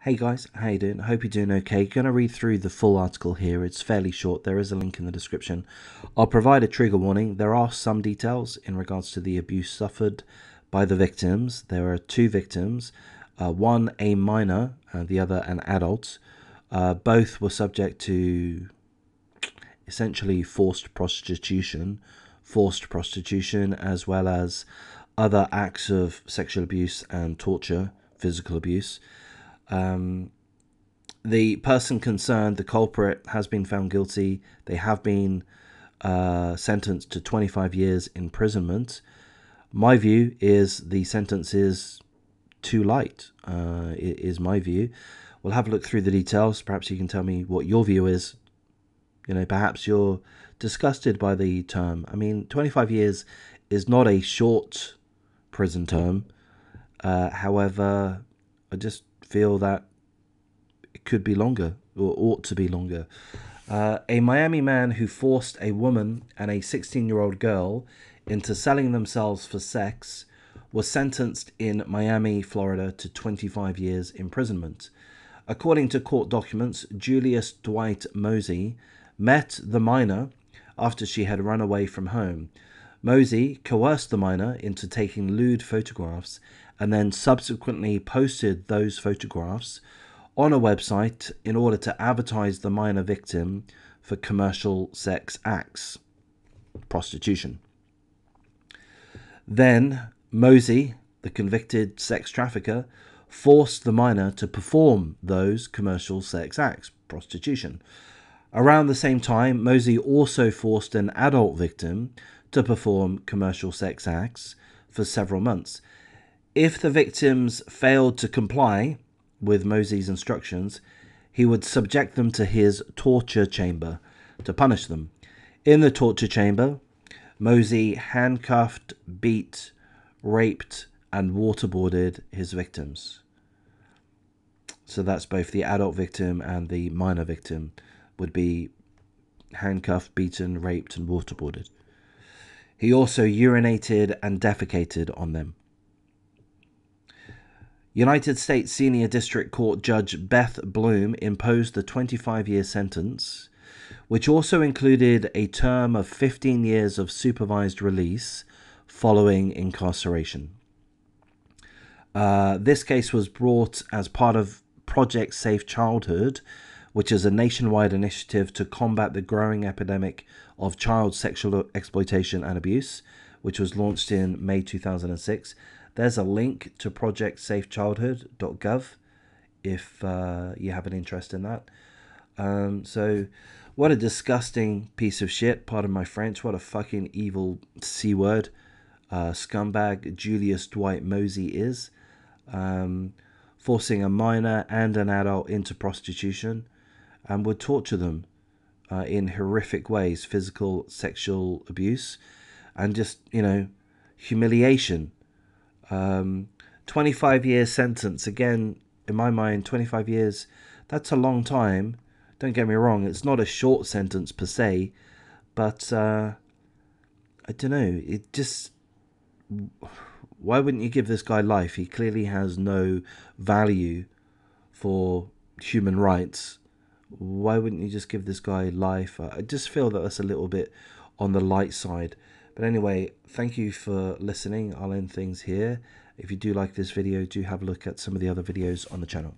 Hey guys, how you doing? Hope you're doing okay. Gonna read through the full article here. It's fairly short. There is a link in the description. I'll provide a trigger warning. There are some details in regards to the abuse suffered by the victims. There are two victims, one a minor and the other an adult. Both were subject to essentially forced prostitution, as well as other acts of sexual abuse and torture, physical abuse. The person concerned, the culprit, has been found guilty. They have been sentenced to 25 years imprisonment. My view is the sentence is too light, is my view. We'll have a look through the details. Perhaps you can tell me what your view is. You know, perhaps you're disgusted by the term. I mean, 25 years is not a short prison term. However, I just feel that it could be longer, or ought to be longer. A Miami man who forced a woman and a 16-year-old girl into selling themselves for sex was sentenced in Miami, Florida to 25 years imprisonment. According to court documents, Julius Dwight Mosey met the minor after she had run away from home. Mosey coerced the minor into taking lewd photographs and then subsequently posted those photographs on a website in order to advertise the minor victim for commercial sex acts, prostitution. Then Mosey, the convicted sex trafficker, forced the minor to perform those commercial sex acts, prostitution. Around the same time, Mosey also forced an adult victim to perform commercial sex acts for several months. If the victims failed to comply with Mosey's instructions, he would subject them to his torture chamber to punish them. In the torture chamber, Mosey handcuffed, beat, raped, and waterboarded his victims. So that's both the adult victim and the minor victim would be handcuffed, beaten, raped, and waterboarded. He also urinated and defecated on them. United States Senior District Court Judge Beth Bloom imposed the 25-year sentence, which also included a term of 15 years of supervised release following incarceration. This case was brought as part of Project Safe Childhood, which is a nationwide initiative to combat the growing epidemic of child sexual exploitation and abuse, which was launched in May 2006. There's a link to projectsafechildhood.gov if you have an interest in that. So what a disgusting piece of shit, pardon my French, what a fucking evil C word, scumbag Julius Dwight Mosey is, forcing a minor and an adult into prostitution, and would torture them in horrific ways, physical, sexual abuse, and just, you know, humiliation. 25-year sentence, again, in my mind, 25 years, that's a long time. Don't get me wrong, it's not a short sentence per se, but I don't know, it just, why wouldn't you give this guy life? He clearly has no value for human rights. Why wouldn't you just give this guy life? I just feel that that's a little bit on the light side. But anyway, thank you for listening. I'll end things here. If you do like this video, do have a look at some of the other videos on the channel.